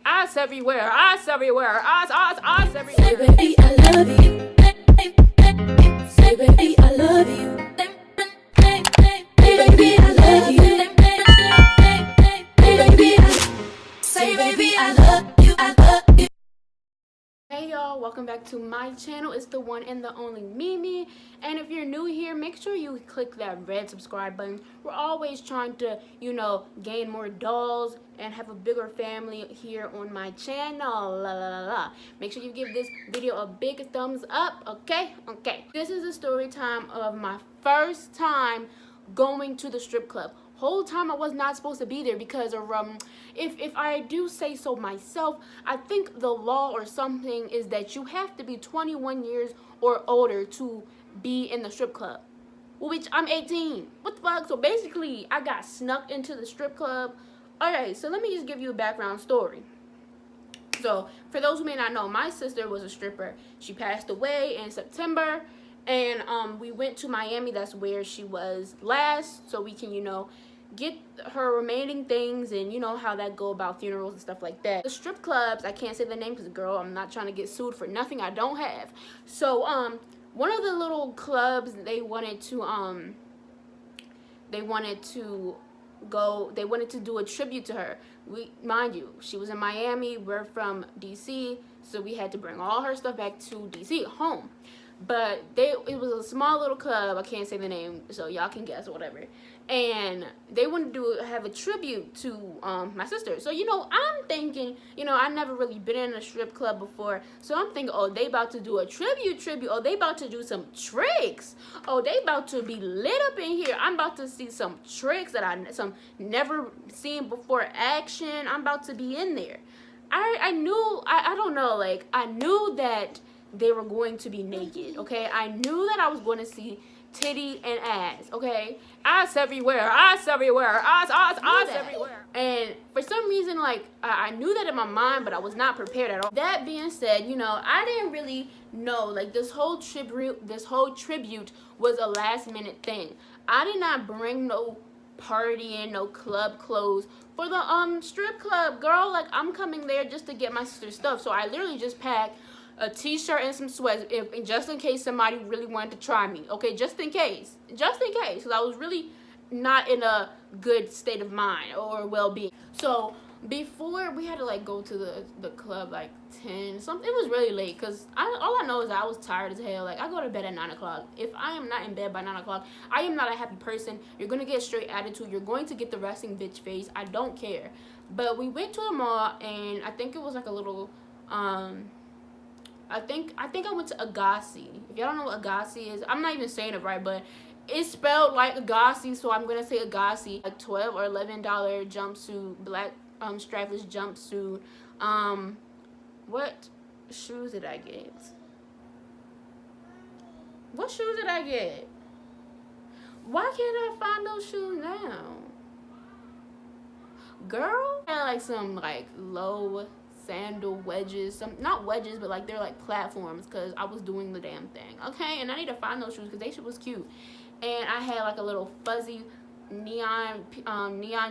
ISSA everywhere, ISSA everywhere, ISSA everywhere. Say baby I love you. Say baby I love you. Say baby I love you. Say baby I love you. I love you. Hey y'all, welcome back to my channel. It's the one and the only Mimi. And if you're new here, make sure you click that red subscribe button. We're always trying to, gain more dolls and have a bigger family here on my channel. Make sure you give this video a big thumbs up, okay? This is a story time of my first time going to the strip club. Whole time I was not supposed to be there because of if I do say so myself, I think the law or something is that you have to be 21 years or older to be in the strip club, which I'm 18. What the fuck? So basically I got snuck into the strip club. Alright, so let me just give you a background story. So for those who may not know, my sister was a stripper. She passed away in September, and we went to Miami. That's where she was last, so we can get her remaining things, and you know how that go about funerals and stuff like that. The strip clubs, I can't say the name because girl, I'm not trying to get sued for nothing I don't have. So one of the little clubs, they wanted to do a tribute to her. Mind you, she was in Miami, we're from DC, so we had to bring all her stuff back to DC home. But it was a small little club, I can't say the name, so y'all can guess or whatever. And they wanted to have a tribute to my sister. So I'm thinking, I never really been in a strip club before, so I'm thinking, oh, they about to do a tribute. Oh, they about to do some tricks. Oh, they about to be lit up in here. I'm about to see some tricks that some never seen before action. I'm about to be in there. I knew, I don't know, like, I knew that they were going to be naked, okay? I knew that I was going to see titty and ass, okay? Ass everywhere, ass everywhere, ass everywhere. And for some reason, like, I knew that in my mind, but I was not prepared at all. That being said, I didn't really know, like, this whole tribute was a last minute thing. I did not bring no party and no club clothes for the strip club, girl. Like, I'm coming there just to get my sister's stuff, so I literally just packed a t-shirt and some sweats, just in case somebody really wanted to try me, okay? Just in case, because I was really not in a good state of mind or well-being. So before, we had to like go to the club like 10 something. It was really late because all I know is that I was tired as hell. Like, I go to bed at 9 o'clock. If I am not in bed by 9 o'clock, I am not a happy person. You're gonna get a straight attitude. You're going to get the resting bitch face. I don't care. But we went to the mall, and I think it was like a little I think I went to Agassi. If y'all don't know what Agassi is, I'm not even saying it right, but it's spelled like Agassi, so I'm gonna say Agassi. A $12 or $11 jumpsuit, black strapless jumpsuit. What shoes did I get? What shoes did I get? Why can't I find those shoes now? Girl, I had like some like low sandal wedges, not wedges, but like they're like platforms, because I was doing the damn thing, okay? And I need to find those shoes because they shit was cute. And I had like a little fuzzy neon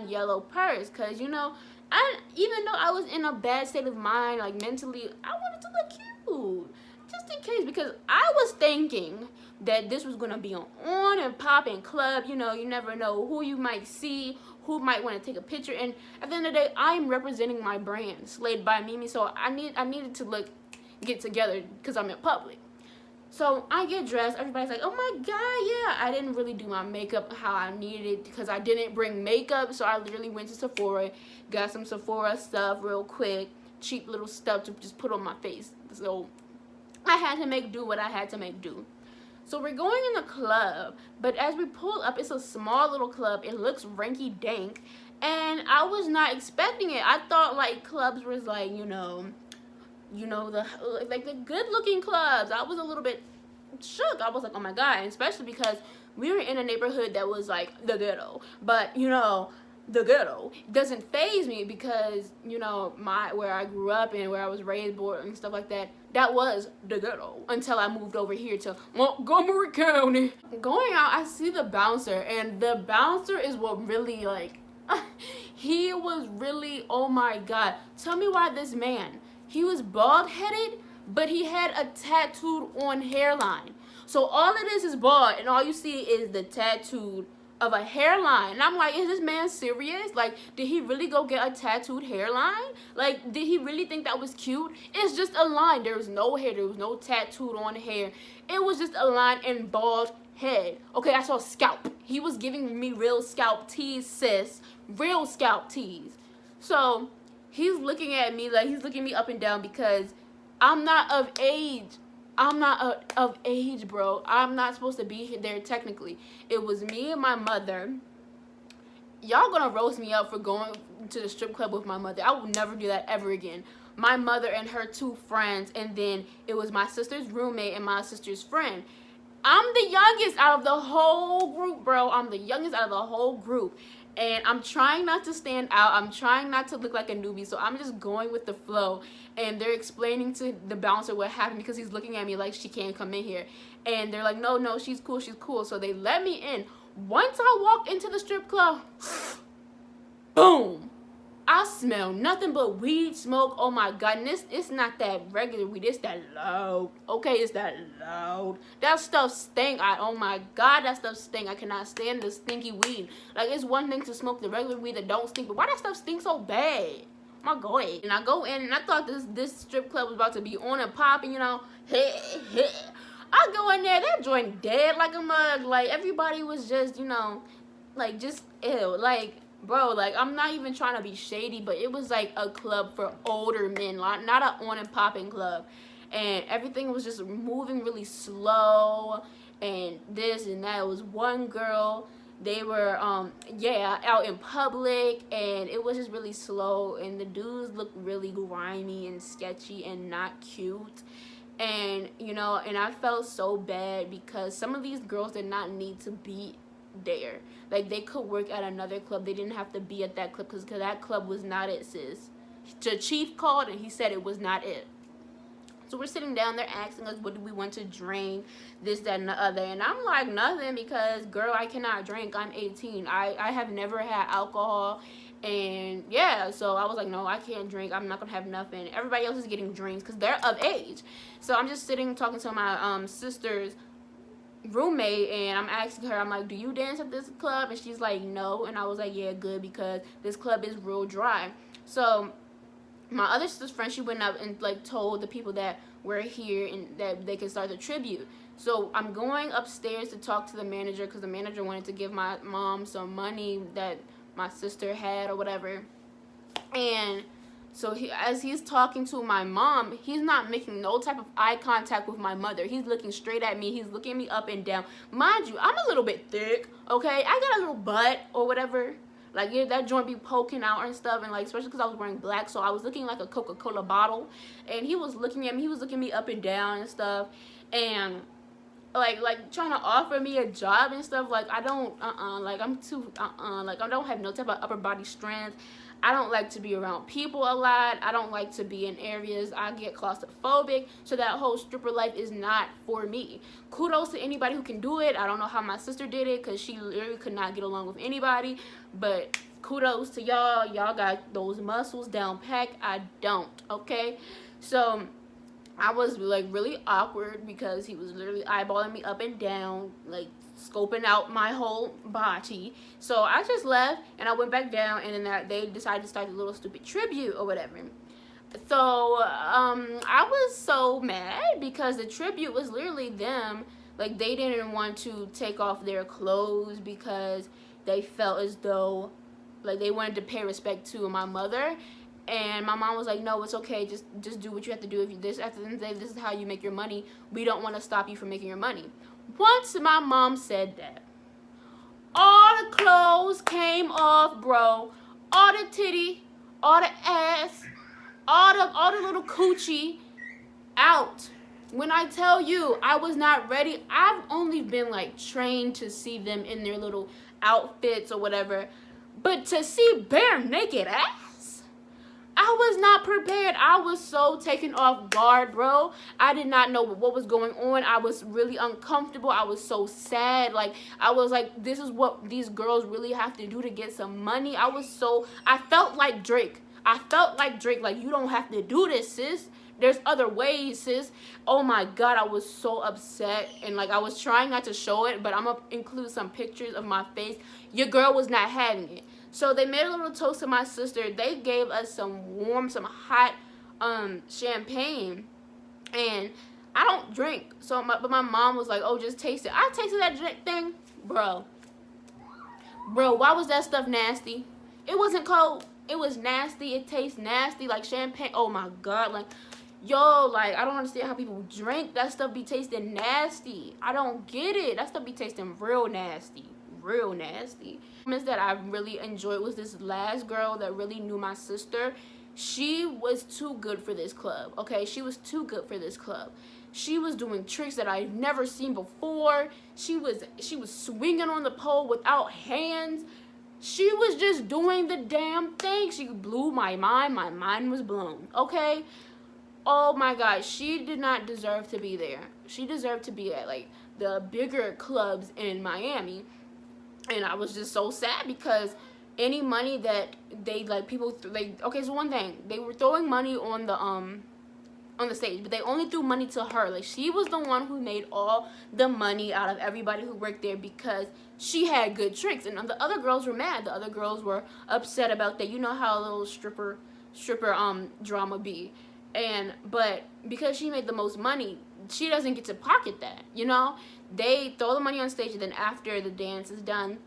yellow purse, because even though I was in a bad state of mind, like mentally, I wanted to look cute just in case, because I was thinking that this was gonna be an on and popping club. You never know who you might see, who might want to take a picture, and at the end of the day, I am representing my brand, Slayed by Mimi, so I needed to get together because I'm in public. So I get dressed, everybody's like, oh my god, yeah. I didn't really do my makeup how I needed it because I didn't bring makeup, so I literally went to Sephora, got some Sephora stuff real quick, cheap little stuff to just put on my face. So I had to make do what I had to make do. So we're going in the club, but as we pull up, it's a small little club. It looks rinky-dink, and I was not expecting it. I thought like clubs was like, the good-looking clubs. I was a little bit shook. I was like, oh my god, and especially because we were in a neighborhood that was like the ghetto. But the ghetto doesn't faze me because where I grew up and where I was raised, born and stuff like that, that was the ghetto until I moved over here to Montgomery County. Going out, I see the bouncer, and the bouncer is what really like he was really, oh my God. Tell me why this man, he was bald-headed, but he had a tattooed on hairline. So all it is bald, and all you see is the tattooed of a hairline. And I'm like, is this man serious? Like, did he really go get a tattooed hairline? Like, did he really think that was cute? It's just a line. There was no hair. There was no tattooed on hair. It was just a line and bald head. Okay, I saw scalp. He was giving me real scalp tease, sis. Real scalp tease. So he's looking at me like he's looking me up and down because I'm not of age. I'm not of age, bro. I'm not supposed to be there technically. It was me and my mother. Y'all gonna roast me up for going to the strip club with my mother. I will never do that ever again. My mother and her 2 friends, and then it was my sister's roommate and my sister's friend. I'm the youngest out of the whole group, bro. I'm the youngest out of the whole group. And I'm trying not to stand out. I'm trying not to look like a newbie. So I'm just going with the flow. And they're explaining to the bouncer what happened because he's looking at me like she can't come in here. And they're like, no, she's cool, she's cool. So they let me in. Once I walk into the strip club, boom. I smell nothing but weed smoke. Oh my God. And it's not that regular weed. It's that loud. Okay, it's that loud. That stuff stink. Oh my God, that stuff stink. I cannot stand the stinky weed. Like, it's one thing to smoke the regular weed that don't stink, but why that stuff stink so bad? My God. And I go in and I thought this strip club was about to be on and popping, you know. I go in there, that joint dead like a mug. Like, everybody was just, you know, like, just ew. Like, bro, like, I'm not even trying to be shady, but it was like a club for older men, like, not an on and popping club. And everything was just moving really slow and this and that. It was one girl, they were out in public, and it was just really slow, and the dudes looked really grimy and sketchy and not cute. And, you know, and I felt so bad because some of these girls did not need to be there. Like, they could work at another club. They didn't have to be at that club because that club was not it, sis. The chief called and he said it was not it. So we're sitting down there asking us what do we want to drink, this, that, and the other. And I'm like, nothing, because, girl, I cannot drink. I'm 18. I have never had alcohol. And, yeah, so I was like, no, I can't drink. I'm not going to have nothing. Everybody else is getting drinks because they're of age. So I'm just sitting talking to my sister's roommate, and I'm asking her, I'm like, do you dance at this club? And she's like, no. And I was like, yeah, good, because this club is real dry. So my other sister's friend, she went up and like told the people that were here and that they could start the tribute. So I'm going upstairs to talk to the manager because the manager wanted to give my mom some money that my sister had or whatever. And so as he's talking to my mom, he's not making no type of eye contact with my mother. He's looking straight at me. He's looking me up and down. Mind you, I'm a little bit thick, okay? I got a little butt or whatever. Like, yeah, that joint be poking out and stuff. And, like, especially because I was wearing black, so I was looking like a Coca-Cola bottle. And he was looking at me. He was looking me up and down and stuff. And, like trying to offer me a job and stuff. Like, I don't, like, I'm too, like, I don't have no type of upper body strength. I don't like to be around people a lot. I don't like to be in areas. I get claustrophobic. So that whole stripper life is not for me. Kudos to anybody who can do it. I don't know how my sister did it because she literally could not get along with anybody. But kudos to y'all. Y'all got those muscles down pat. I don't, okay? So I was like really awkward because he was literally eyeballing me up and down, like scoping out my whole body. So I just left and I went back down, and then they decided to start a little stupid tribute or whatever. So I was so mad because the tribute was literally them. Like, they didn't want to take off their clothes because they felt as though like they wanted to pay respect to my mother. And my mom was like, no, it's okay. Just do what you have to do. If you, this, at the end of the day, this is how you make your money. We don't want to stop you from making your money. Once my mom said that, all the clothes came off, bro. All the titty, all the ass, all the little coochie out. When I tell you I was not ready, I've only been like trained to see them in their little outfits or whatever. But to see bare naked ass, I I was not prepared. I was so taken off guard, bro. I did not know what was going on. I was really uncomfortable. I was so sad. Like, I was like, this is what these girls really have to do to get some money. I felt like Drake. I felt like Drake. Like, you don't have to do this, sis. There's other ways, sis. Oh my God, I was so upset. And like, I was trying not to show it, but I'm gonna include some pictures of my face. Your girl was not having it. So they made a little toast to my sister. They gave us some warm, some hot champagne. And I don't drink. But my mom was like, oh, just taste it. I tasted that drink thing. Bro, why was that stuff nasty? It wasn't cold. It was nasty. It tastes nasty like champagne. Oh my God. Like, yo, like, I don't understand how people drink. That stuff be tasting nasty. I don't get it. That stuff be tasting real nasty. Real nasty. That I really enjoyed was this last girl that really knew my sister. She was too good for this club. Okay, she was too good for this club. She was doing tricks that I've never seen before. She was swinging on the pole without hands. She was just doing the damn thing. She blew my mind. My mind was blown. Okay. Oh my God, she did not deserve to be there. She deserved to be at like the bigger clubs in Miami. And I was just so sad because any money that they like okay, so one thing, they were throwing money on the stage, but they only threw money to her. Like, she was the one who made all the money out of everybody who worked there because she had good tricks. And the other girls were mad. The other girls were upset about that. You know how a little stripper drama be. But because she made the most money, she doesn't get to pocket that, you know? They throw the money on stage, and then after the dance is done,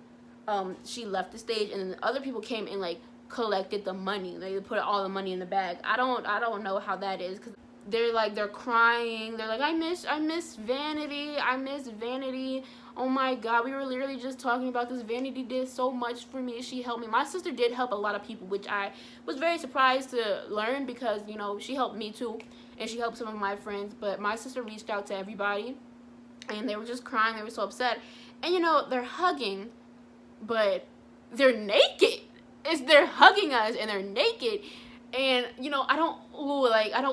she left the stage, and then the other people came and like collected the money. They put all the money in the bag. I don't know how that is, because they're crying. They're like, I miss Vanity. I miss Vanity. Oh my God, we were literally just talking about this. Vanity did so much for me. She helped me. My sister did help a lot of people, which I was very surprised to learn because, you know, she helped me too, and she helped some of my friends. But my sister reached out to everybody, and they were just crying. They were so upset. And, you know, they're hugging, but they're naked. They're hugging us, and they're naked. And, you know, I don't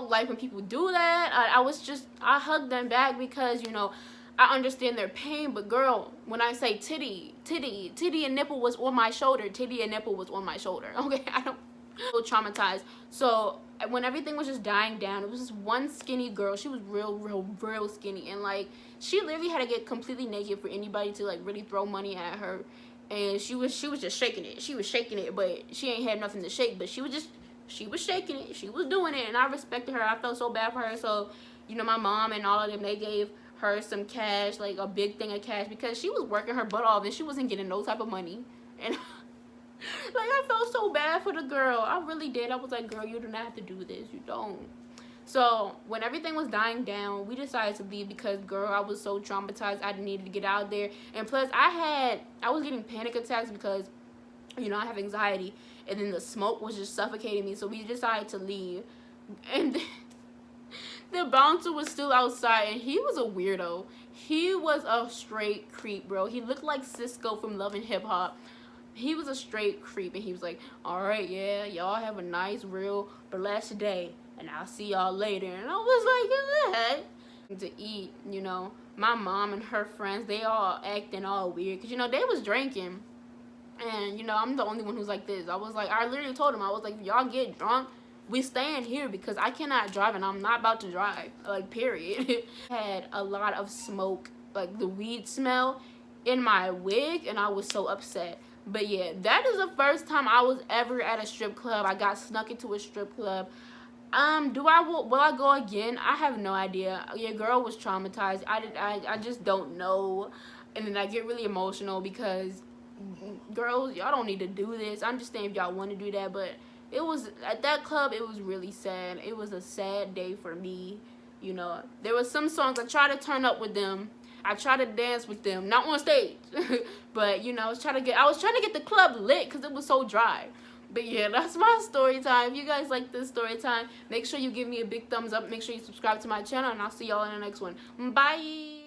like when people do that. I hugged them back because, you know, I understand their pain. But girl, when I say titty and nipple was on my shoulder. Titty and nipple was on my shoulder. Okay, I don't feel traumatized. So when everything was just dying down, it was this one skinny girl. She was real skinny, and like, she literally had to get completely naked for anybody to like really throw money at her. And she was just shaking it. She was shaking it, but she ain't had nothing to shake. But she was shaking it. She was doing it, and I respected her. I felt so bad for her. So, you know, my mom and all of them, they gave her some cash, like a big thing of cash, because she was working her butt off and she wasn't getting no type of money. And like, I felt so bad for the girl. I really did. I was like, girl, you do not have to do this. You don't. So when everything was dying down, we decided to leave because, girl, I was so traumatized. I needed to get out there. And plus, I was getting panic attacks because, you know, I have anxiety. And then the smoke was just suffocating me. So we decided to leave. And the bouncer was still outside, and he was a weirdo. He was a straight creep, bro. He looked like Cisco from Love and Hip Hop. He was a straight creep, and he was like, all right, yeah, y'all have a nice, real, blessed day, and I'll see y'all later. And I was like, what? To eat, you know, my mom and her friends, they all acting all weird, because, you know, they was drinking. And, you know, I'm the only one who's like this. I literally told them, I was like, if y'all get drunk, we staying here because I cannot drive, and I'm not about to drive, like, period. Had a lot of smoke, like the weed smell in my wig, and I was so upset. But yeah, that is the first time I was ever at a strip club. I got snuck into a strip club. Will I go again? I have no idea. Your girl was traumatized. I just don't know. And then I get really emotional because, girls, y'all don't need to do this. I understand if y'all want to do that, but it was, at that club, it was really sad. It was a sad day for me. You know, there was some songs I tried to turn up with them. I tried to dance with them, not on stage, but, you know, I was trying to get the club lit because it was so dry. But yeah, that's my story time. If you guys like this story time, make sure you give me a big thumbs up. Make sure you subscribe to my channel, and I'll see y'all in the next one. Bye.